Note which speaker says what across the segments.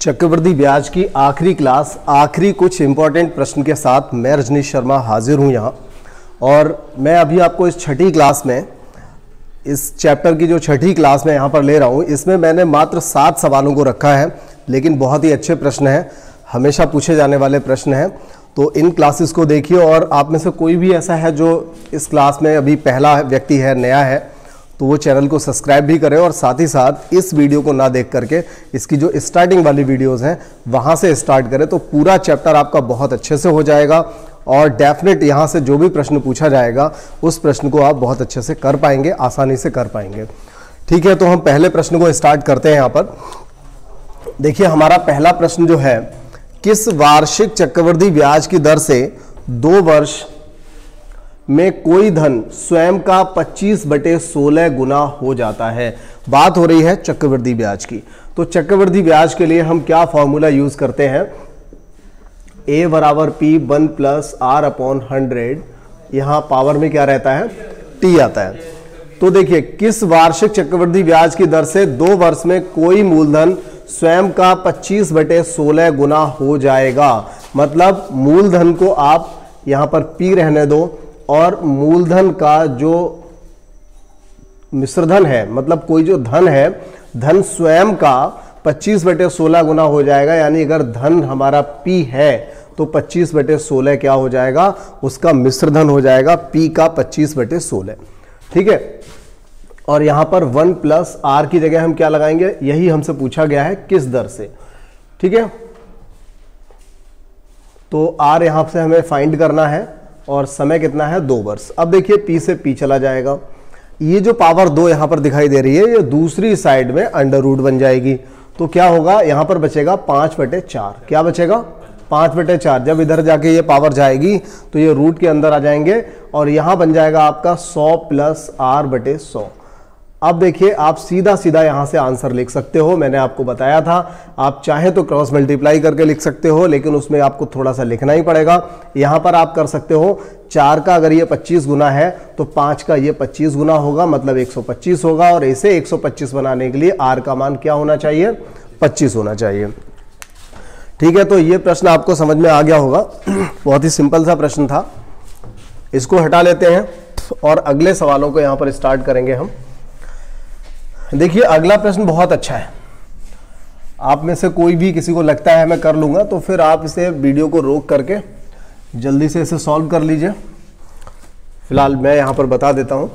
Speaker 1: चक्रवृद्धि ब्याज की आखिरी क्लास, आखिरी कुछ इंपॉर्टेंट प्रश्न के साथ मैं रजनीश शर्मा हाजिर हूं यहाँ। और मैं अभी आपको इस छठी क्लास में, इस चैप्टर की जो छठी क्लास में यहाँ पर ले रहा हूँ, इसमें मैंने मात्र 7 सवालों को रखा है, लेकिन बहुत ही अच्छे प्रश्न हैं, हमेशा पूछे जाने वाले प्रश्न हैं। तो इन क्लासेस को देखिए, और आप में से कोई भी ऐसा है जो इस क्लास में अभी पहला व्यक्ति है, नया है, तो वो चैनल को सब्सक्राइब भी करें, और साथ ही साथ इस वीडियो को ना देख करके इसकी जो स्टार्टिंग वाली वीडियोस हैं वहाँ से स्टार्ट करें, तो पूरा चैप्टर आपका बहुत अच्छे से हो जाएगा। और डेफिनेट यहाँ से जो भी प्रश्न पूछा जाएगा उस प्रश्न को आप बहुत अच्छे से कर पाएंगे, आसानी से कर पाएंगे। ठीक है, तो हम पहले प्रश्न को स्टार्ट करते हैं। यहाँ पर देखिए, हमारा पहला प्रश्न जो है, किस वार्षिक चक्रवृद्धि ब्याज की दर से 2 वर्ष में कोई धन स्वयं का 25/16 गुना हो जाता है। बात हो रही है चक्रवृद्धि ब्याज की। तो चक्रवृद्धि ब्याज के लिए हम क्या फॉर्मूला यूज करते हैं? A बराबर P 1 + R/100। यहां पावर में क्या रहता है? T आता है। तो देखिए, किस वार्षिक चक्रवृद्धि ब्याज की दर से 2 वर्ष में कोई मूलधन स्वयं का 25/16 गुना हो जाएगा। मतलब मूलधन को आप यहां पर P रहने दो, और मूलधन का जो मिश्रधन है, मतलब कोई जो धन है, धन स्वयं का 25/16 गुना हो जाएगा। यानी अगर धन हमारा P है तो 25/16 क्या हो जाएगा? उसका मिश्रधन हो जाएगा P का 25/16। ठीक है, और यहां पर 1 + R की जगह हम क्या लगाएंगे? यही हमसे पूछा गया है, किस दर से। ठीक है, तो R यहां से हमें फाइंड करना है, और समय कितना है? 2 वर्ष। अब देखिए, P से P चला जाएगा। ये जो पावर 2 यहां पर दिखाई दे रही है, ये दूसरी साइड में अंडर रूट बन जाएगी। तो क्या होगा? यहां पर बचेगा 5/4। क्या बचेगा? 5/4। जब इधर जाके ये पावर जाएगी तो ये रूट के अंदर आ जाएंगे, और यहां बन जाएगा आपका 100 + R/100। अब देखिए, आप सीधा सीधा यहां से आंसर लिख सकते हो। मैंने आपको बताया था, आप चाहे तो क्रॉस मल्टीप्लाई करके लिख सकते हो, लेकिन उसमें आपको थोड़ा सा लिखना ही पड़ेगा। यहां पर आप कर सकते हो, 4 का अगर ये 25 गुना है तो 5 का ये 25 गुना होगा, मतलब 125 होगा। और इसे 125 बनाने के लिए R का मान क्या होना चाहिए? 25 होना चाहिए। ठीक है, तो ये प्रश्न आपको समझ में आ गया होगा। बहुत ही सिंपल सा प्रश्न था। इसको हटा लेते हैं और अगले सवालों को यहां पर स्टार्ट करेंगे हम। देखिए, अगला प्रश्न बहुत अच्छा है। आप में से कोई भी किसी को लगता है मैं कर लूंगा, तो फिर आप इसे वीडियो को रोक करके जल्दी से इसे सॉल्व कर लीजिए। फिलहाल मैं यहां पर बता देता हूं।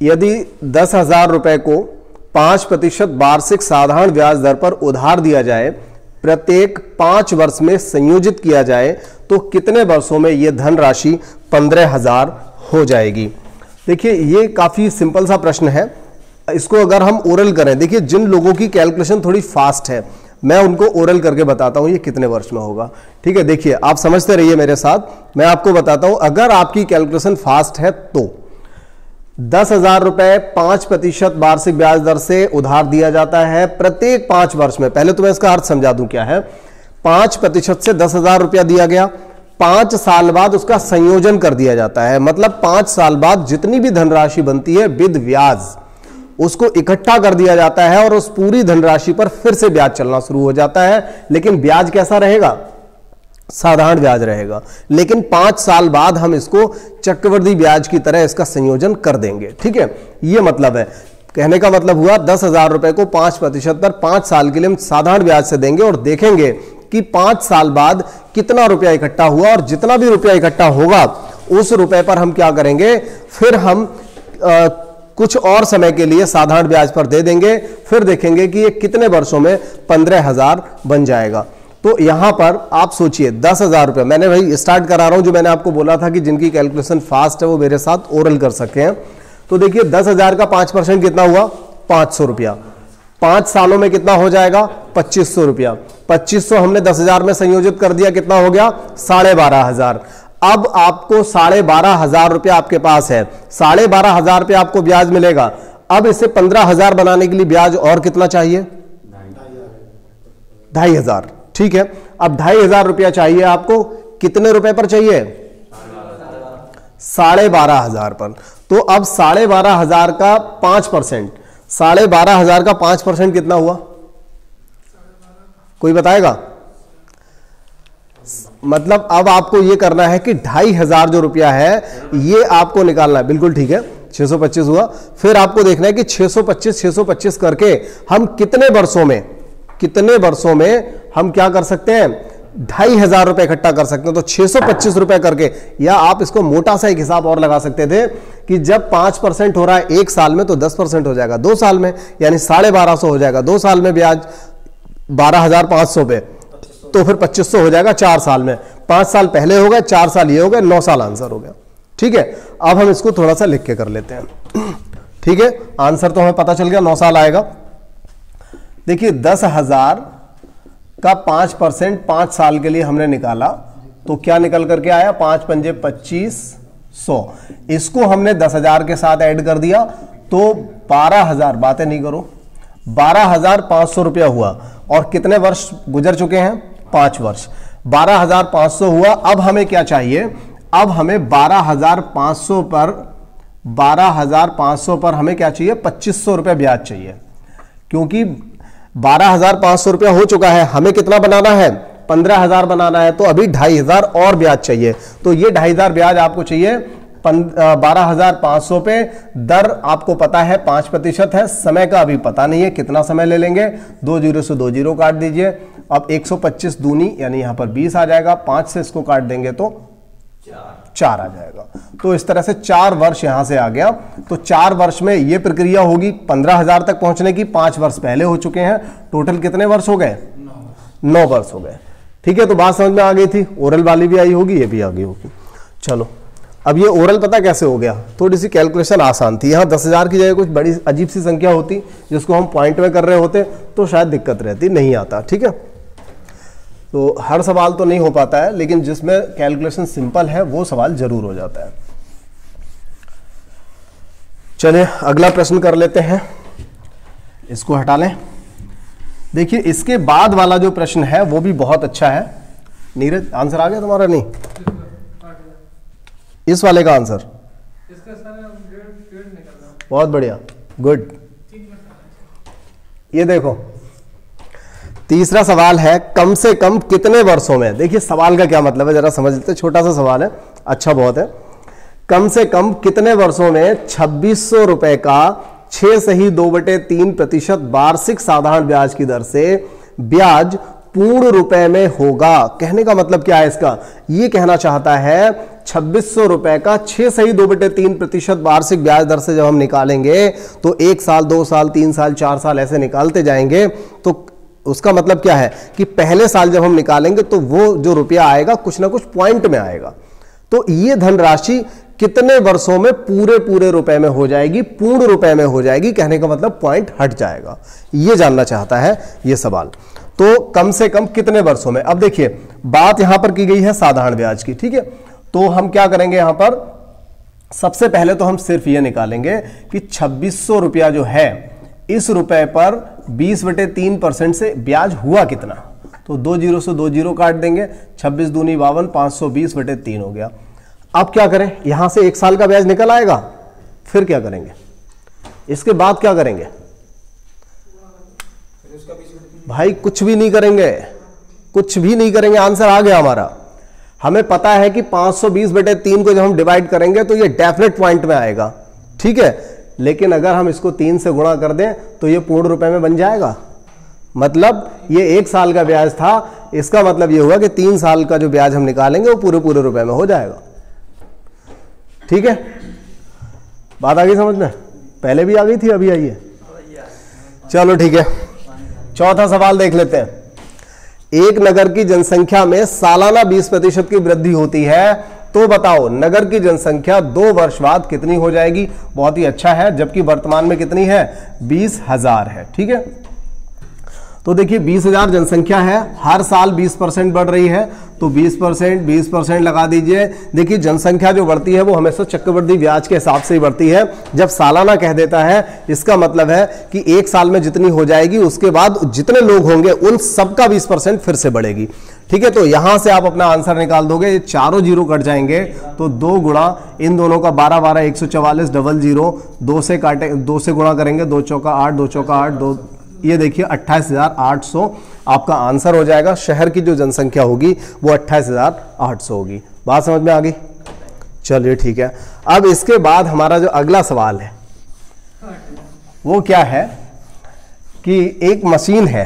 Speaker 1: यदि 10,000 रुपए को 5% वार्षिक साधारण ब्याज दर पर उधार दिया जाए, प्रत्येक 5 वर्ष में संयोजित किया जाए, तो कितने वर्षों में यह धनराशि 15,000 हो जाएगी? देखिए, ये काफी सिंपल सा प्रश्न है। इसको अगर हम ओरल करें, देखिए जिन लोगों की कैलकुलेशन थोड़ी फास्ट है, मैं उनको ओरल करके बताता हूं ये कितने वर्ष में होगा। ठीक है, देखिए आप समझते रहिए मेरे साथ, मैं आपको बताता हूं। अगर आपकी कैलकुलेशन फास्ट है तो 10,000 रुपए 5% वार्षिक ब्याज दर से उधार दिया जाता है प्रत्येक 5 वर्ष में। पहले तो मैं इसका अर्थ समझा दूं क्या है। 5% से 10,000 रुपया दिया गया, 5 साल बाद उसका संयोजन कर दिया जाता है। मतलब 5 साल बाद जितनी भी धनराशि बनती है विद ब्याज, उसको इकट्ठा कर दिया जाता है, और उस पूरी धनराशि पर फिर से ब्याज चलना शुरू हो जाता है। लेकिन ब्याज कैसा रहेगा? साधारण ब्याज रहेगा। लेकिन 5 साल बाद हम इसको चक्रवृद्धि ब्याज की तरह इसका संयोजन कर देंगे। ठीक है, यह मतलब है। कहने का मतलब हुआ 10,000 रुपए को 5% पर 5 साल के लिए हम साधारण ब्याज से देंगे, और देखेंगे कि 5 साल बाद कितना रुपया इकट्ठा हुआ, और जितना भी रुपया इकट्ठा होगा उस रुपए पर हम क्या करेंगे? फिर हम कुछ और समय के लिए साधारण ब्याज पर दे देंगे। फिर देखेंगे कि ये कितने वर्षों में 15,000 बन जाएगा। तो यहां पर आप सोचिए, 10,000 रुपये मैंने भाई स्टार्ट करा रहा हूं, जो मैंने आपको बोला था कि जिनकी कैलकुलेशन फास्ट है वो मेरे साथ ओरल कर सकते हैं। तो देखिए, 10,000 का 5% कितना हुआ? 500 रुपया। 5 सालों में कितना हो जाएगा? 2500 रुपया। 2500 हमने 10,000 में संयोजित कर दिया, कितना हो गया? 12,500। अब आपको 12,500 रुपया आपके पास है, 12,500 रुपया आपको ब्याज मिलेगा। अब इसे 15,000 बनाने के लिए ब्याज और कितना चाहिए? 2,500। ठीक है, अब 2,500 रुपया चाहिए आपको। कितने रुपए पर चाहिए? 12,500 पर। तो अब 12,500 का 5%, 12,500 का 5% कितना हुआ? कोई बताएगा? मतलब अब आपको ये करना है कि 2500 जो रुपया है ये आपको निकालना है। बिल्कुल ठीक है, 625 हुआ। फिर आपको देखना है कि 625 करके हम कितने वर्षों में हम क्या कर सकते हैं, 2500 रुपए इकट्ठा कर सकते हैं। तो 625 रुपए करके, या आप इसको मोटा सा एक हिसाब और लगा सकते थे कि जब 5% हो रहा है एक साल में तो 10% हो जाएगा 2 साल में, यानी 1250 हो जाएगा 2 साल में ब्याज 12,500 पे, तो फिर 2500 हो जाएगा 4 साल में। 5 साल पहले हो गए, 4 साल ये हो गए, 9 साल आंसर हो गया। ठीक है, अब हम इसको थोड़ा सा लिख के कर लेते हैं। ठीक है, आंसर तो हमें पता चल गया 9 साल आएगा। देखिए 10,000 का 5% 5 साल के लिए हमने निकाला तो क्या निकल करके आया, 5 पंजे 2500। इसको हमने 10,000 के साथ ऐड कर दिया तो 12,000, बातें नहीं करो, 12,500 रुपया हुआ। और कितने वर्ष गुजर चुके हैं, 5 वर्ष। 12,500 हुआ। अब हमें क्या चाहिए, अब हमें 12,500 पर हमें क्या चाहिए, 2500 रुपया ब्याज चाहिए। क्योंकि 12,500 रुपया हो चुका है, हमें कितना बनाना है, 15,000 बनाना है, तो अभी 2,500 और ब्याज चाहिए। तो ये 2,500 ब्याज आपको चाहिए 12,500 पे। दर आपको पता है 5% है, समय का अभी पता नहीं है कितना समय ले लेंगे। 2 जीरो से 2 जीरो काट दीजिए। अब 125 दूनी यानी यहां पर 20 आ जाएगा, 5 से इसको काट देंगे तो 4 आ जाएगा। तो इस तरह से 4 वर्ष यहां से आ गया। तो 4 वर्ष में यह प्रक्रिया होगी 15,000 तक पहुंचने की। 5 वर्ष पहले हो चुके हैं, टोटल कितने वर्ष हो गए, 9 वर्ष हो गए। ठीक है, तो बात समझ में आ गई थी। ओरल वाली भी आई होगी, ये भी आ गई होगी। चलो अब ये ओरल पता कैसे हो गया, थोड़ी सी कैलकुलेशन आसान थी। यहाँ 10,000 की जगह कुछ बड़ी अजीब सी संख्या होती जिसको हम पॉइंट में कर रहे होते तो शायद दिक्कत रहती, नहीं आता। ठीक है, तो हर सवाल तो नहीं हो पाता है, लेकिन जिसमें कैलकुलेशन सिंपल है वो सवाल जरूर हो जाता है। चलिए अगला प्रश्न कर लेते हैं, इसको हटा लें। देखिए इसके बाद वाला जो प्रश्न है वो भी बहुत अच्छा है। नीरज आंसर आ गया तुम्हारा? नहीं, इस वाले का आंसर बहुत बढ़िया, गुड। ये देखो तीसरा सवाल है, कम से कम कितने वर्षों में। देखिए सवाल का क्या मतलब है जरा समझ लेते हैं, छोटा सा सवाल है, अच्छा बहुत है। कम से कम कितने वर्षों में 2600 रुपए का 6 सही 2/3% वार्षिक साधारण ब्याज की दर से ब्याज पूर्ण रुपए में होगा। कहने का मतलब क्या है इसका, ये कहना चाहता है 2600 रुपए का 6 सही 2/3% वार्षिक ब्याज दर से जब हम निकालेंगे तो 1 साल 2 साल 3 साल 4 साल ऐसे निकालते जाएंगे। तो उसका मतलब क्या है कि पहले साल जब हम निकालेंगे तो वो जो रुपया आएगा कुछ ना कुछ पॉइंट में आएगा। तो ये धनराशि कितने वर्षों में पूरे रुपए में हो जाएगी, पूर्ण रुपए में हो जाएगी। कहने का मतलब पॉइंट हट जाएगा, ये जानना चाहता है ये सवाल। तो कम से कम कितने वर्षों में। अब देखिए बात यहां पर की गई है साधारण ब्याज की, ठीक है। तो हम क्या करेंगे यहां पर, सबसे पहले तो हम सिर्फ ये निकालेंगे कि 2600 रुपया जो है इस रुपए पर 20/3% से ब्याज हुआ कितना। तो 2 जीरो से 2 जीरो काट देंगे, 26 दूनी 52, 520/3 हो गया। अब क्या करें, यहां से 1 साल का ब्याज निकल आएगा, फिर क्या करेंगे, इसके बाद क्या करेंगे भाई, कुछ भी नहीं करेंगे, कुछ भी नहीं करेंगे। आंसर आ गया हमारा। हमें पता है कि 520/3 को जब हम डिवाइड करेंगे तो ये डेफिनेट पॉइंट में आएगा, ठीक है। लेकिन अगर हम इसको 3 से गुणा कर दें तो ये पूर्ण रुपए में बन जाएगा। मतलब ये 1 साल का ब्याज था, इसका मतलब ये हुआ कि 3 साल का जो ब्याज हम निकालेंगे वो पूरे रुपए में हो जाएगा, ठीक है। बात आ गई समझ में, पहले भी आ गई थी, अभी आई है। चलो ठीक है, चौथा सवाल देख लेते हैं। एक नगर की जनसंख्या में सालाना 20% की वृद्धि होती है, तो बताओ नगर की जनसंख्या 2 वर्ष बाद कितनी हो जाएगी। बहुत ही अच्छा है, जबकि वर्तमान में कितनी है, 20,000 है, ठीक है। तो देखिए 20,000 जनसंख्या है, हर साल 20% बढ़ रही है, तो 20% लगा दीजिए। देखिए जनसंख्या जो बढ़ती है वो हमेशा चक्रवृद्धि ब्याज के हिसाब से ही बढ़ती है। जब सालाना कह देता है इसका मतलब है कि 1 साल में जितनी हो जाएगी उसके बाद जितने लोग होंगे उन सबका 20% फिर से बढ़ेगी, ठीक है। तो यहां से आप अपना आंसर निकाल दोगे, ये चारों जीरो कट जाएंगे तो 2 गुणा इन दोनों का 12 144 00, 2 से काटे, 2 से गुणा करेंगे, 2 चौका 8, 2 चौका 8, 2 ये देखिए 28,800 आपका आंसर हो जाएगा। शहर की जो जनसंख्या होगी वो 28,800 होगी। बात समझ में आ गई? चलिए ठीक है। अब इसके बाद हमारा जो अगला सवाल है वो क्या है कि एक मशीन है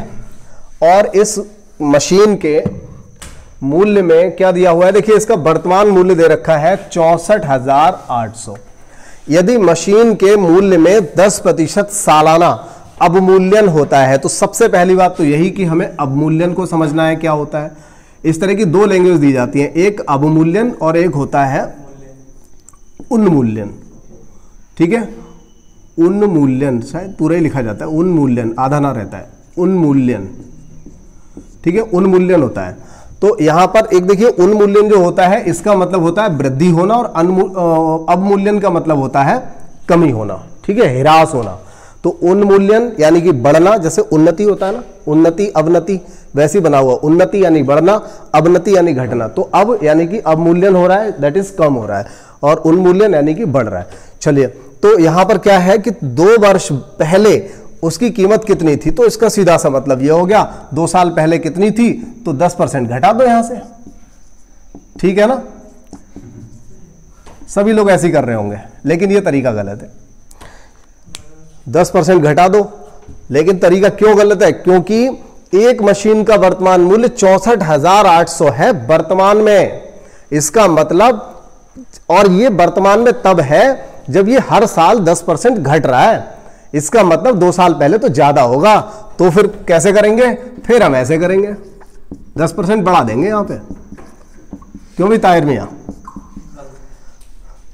Speaker 1: और इस मशीन के मूल्य में क्या दिया हुआ है, देखिए इसका वर्तमान मूल्य दे रखा है 64,800। यदि मशीन के मूल्य में 10% सालाना अवमूल्यन होता है तो सबसे पहली बात तो यही कि हमें अवमूल्यन को समझना है क्या होता है। इस तरह की दो लैंग्वेज दी जाती हैं, एक अवमूल्यन और एक होता है उन्मूल्यन। ठीक है, उन्मूल्यन शायद पूरा ही लिखा जाता है, उन्मूल्यन आधा ना रहता है, उन्मूल्यन। ठीक है, उन्मूल्यन होता है। तो यहां पर एक देखिए उन्मूल्यन जो होता है इसका मतलब होता है वृद्धि होना और अवमूल्यन का मतलब होता है कमी होना। ठीक है, ह्रास होना। तो उन्मूल्यन यानी कि बढ़ना, जैसे उन्नति होता है ना, उन्नति अवनति, वैसे बना हुआ। उन्नति यानी बढ़ना, अवनति यानी घटना। तो अब यानी कि अवमूल्यन हो रहा है, दैट इज कम हो रहा है, और उन्मूल्यन यानी कि बढ़ रहा है। चलिए, तो यहां पर क्या है कि 2 वर्ष पहले उसकी कीमत कितनी थी, तो इसका सीधा सा मतलब ये हो गया 2 साल पहले कितनी थी तो 10% घटा दो यहां से। ठीक है ना, सभी लोग ऐसे ही कर रहे होंगे, लेकिन ये तरीका गलत है। 10% घटा दो, लेकिन तरीका क्यों गलत है? क्योंकि एक मशीन का वर्तमान मूल्य 64,800 है वर्तमान में। इसका मतलब, और ये वर्तमान में तब है जब ये हर साल 10% घट रहा है। इसका मतलब 2 साल पहले तो ज्यादा होगा। तो फिर कैसे करेंगे? फिर हम ऐसे करेंगे, 10% बढ़ा देंगे यहां पे। क्यों भी ताहिर मियां?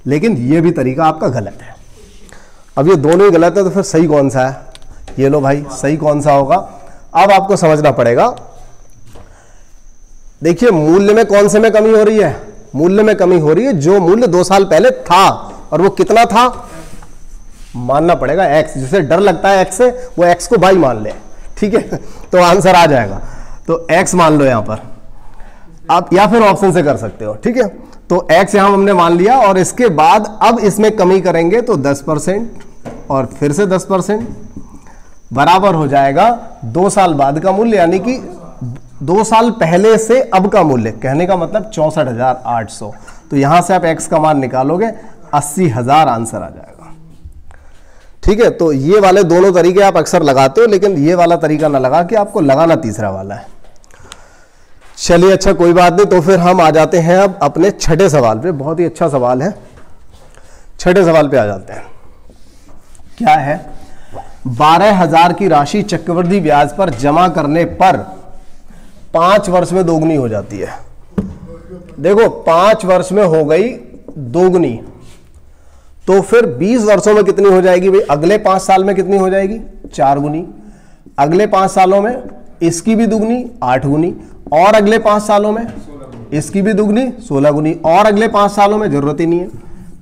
Speaker 1: लेकिन ये भी तरीका आपका गलत है। अब ये दोनों ही गलत है तो फिर सही कौन सा है? ये लो भाई, सही कौन सा होगा अब आपको समझना पड़ेगा। देखिए मूल्य में कौन से में कमी हो रही है? मूल्य में कमी हो रही है जो मूल्य 2 साल पहले था, और वो कितना था मानना पड़ेगा x। जिसे डर लगता है x से, वो x को y मान ले। ठीक है, तो आंसर आ जाएगा। तो x मान लो यहां पर आप, या फिर ऑप्शन से कर सकते हो। ठीक है, तो x यहां हमने मान लिया, और इसके बाद अब इसमें कमी करेंगे तो 10% और फिर से 10% बराबर हो जाएगा 2 साल बाद का मूल्य, यानी कि 2 साल पहले से अब का मूल्य। कहने का मतलब 64,800। तो यहां से आप x का मान निकालोगे 80,000 आंसर आ जाएगा। ठीक है, तो ये वाले दोनों तरीके आप अक्सर लगाते हो, लेकिन ये वाला तरीका ना लगा के आपको लगाना तीसरा वाला है। चलिए अच्छा, कोई बात नहीं। तो फिर हम आ जाते हैं अब अपने छठे सवाल पे। बहुत ही अच्छा सवाल है। छठे सवाल पे आ जाते हैं। क्या है? 12,000 की राशि चक्रवृद्धि ब्याज पर जमा करने पर 5 वर्ष में दोगुनी हो जाती है। देखो 5 वर्ष में हो गई दोगुनी, तो फिर 20 वर्षों में कितनी हो जाएगी भाई? अगले 5 साल में कितनी हो जाएगी? 4 गुनी। अगले 5 सालों में इसकी भी दुगनी 8 गुनी, और अगले 5 सालों में इसकी भी दुगनी 16 गुनी, और अगले 5 सालों में जरूरत ही नहीं है।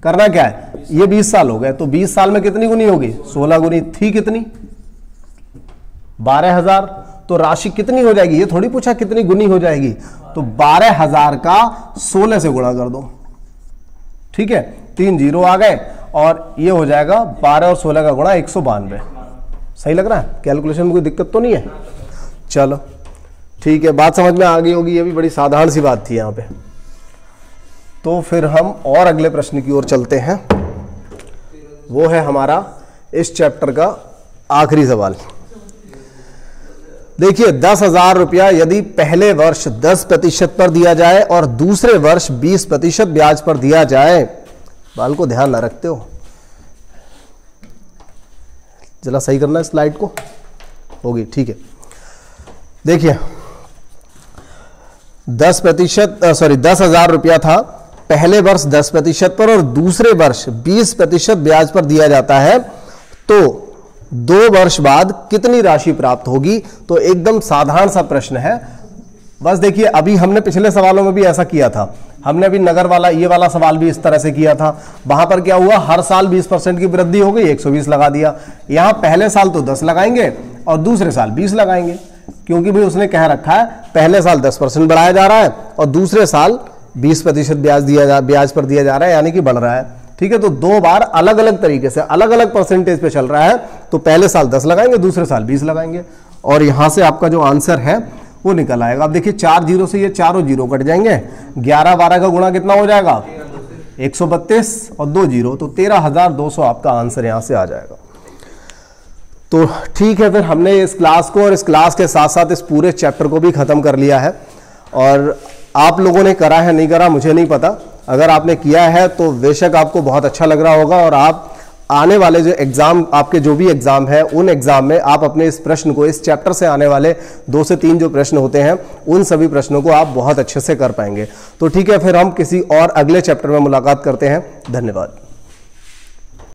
Speaker 1: करना क्या है? ये 20 साल हो गए, तो 20 साल में कितनी गुनी होगी? 16 गुनी। थी कितनी? 12,000। तो राशि कितनी हो जाएगी? ये थोड़ी पूछा कितनी गुनी हो जाएगी। तो 12,000 का 16 से गुणा कर दो। ठीक है, 3 जीरो आ गए, और ये हो जाएगा 12 और 16 का गुणा 192। सही लग रहा है? कैलकुलेशन में कोई दिक्कत तो नहीं है? चलो ठीक है, बात समझ में आ गई होगी। ये भी बड़ी साधारण सी बात थी यहां पे। तो फिर हम और अगले प्रश्न की ओर चलते हैं। वो है हमारा इस चैप्टर का आखिरी सवाल। देखिए 10,000 रुपया यदि पहले वर्ष 10% पर दिया जाए और दूसरे वर्ष 20% ब्याज पर दिया जाए, बाल को ध्यान ना रखते हो, जरा सही करना स्लाइड को, होगी ठीक है। देखिए 10,000 रुपया था, पहले वर्ष 10% पर और दूसरे वर्ष 20% ब्याज पर दिया जाता है, तो 2 वर्ष बाद कितनी राशि प्राप्त होगी? तो एकदम साधारण सा प्रश्न है। बस देखिए अभी हमने पिछले सवालों में भी ऐसा किया था। हमने अभी नगर वाला ये वाला सवाल भी इस तरह से किया था। वहां पर क्या हुआ, हर साल 20% की वृद्धि हो गई, 120 लगा दिया। यहां पहले साल तो 10 लगाएंगे और दूसरे साल 20 लगाएंगे, क्योंकि भाई उसने कह रखा है पहले साल 10% बढ़ाया जा रहा है और दूसरे साल 20% ब्याज पर दिया जा रहा है, यानी कि बढ़ रहा है। ठीक है, तो 2 बार अलग अलग तरीके से अलग अलग परसेंटेज पे चल रहा है, तो पहले साल 10 लगाएंगे, दूसरे साल 20 लगाएंगे, और यहां से आपका जो आंसर है वो निकल आएगा। अब देखिए 4 जीरो से ये चारों जीरो कट जाएंगे, 11 12 का गुणा कितना हो जाएगा 132 और 2 जीरो, तो 13,200 आपका आंसर यहां से आ जाएगा। तो ठीक है, फिर हमने इस क्लास को और इस क्लास के साथ साथ इस पूरे चैप्टर को भी खत्म कर लिया है। और आप लोगों ने करा है नहीं करा मुझे नहीं पता, अगर आपने किया है तो बेशक आपको बहुत अच्छा लग रहा होगा, और आप आने वाले जो एग्जाम, आपके जो भी एग्जाम है, उन एग्जाम में आप अपने इस प्रश्न को, इस चैप्टर से आने वाले 2 से 3 जो प्रश्न होते हैं, उन सभी प्रश्नों को आप बहुत अच्छे से कर पाएंगे। तो ठीक है, फिर हम किसी और अगले चैप्टर में मुलाकात करते हैं। धन्यवाद।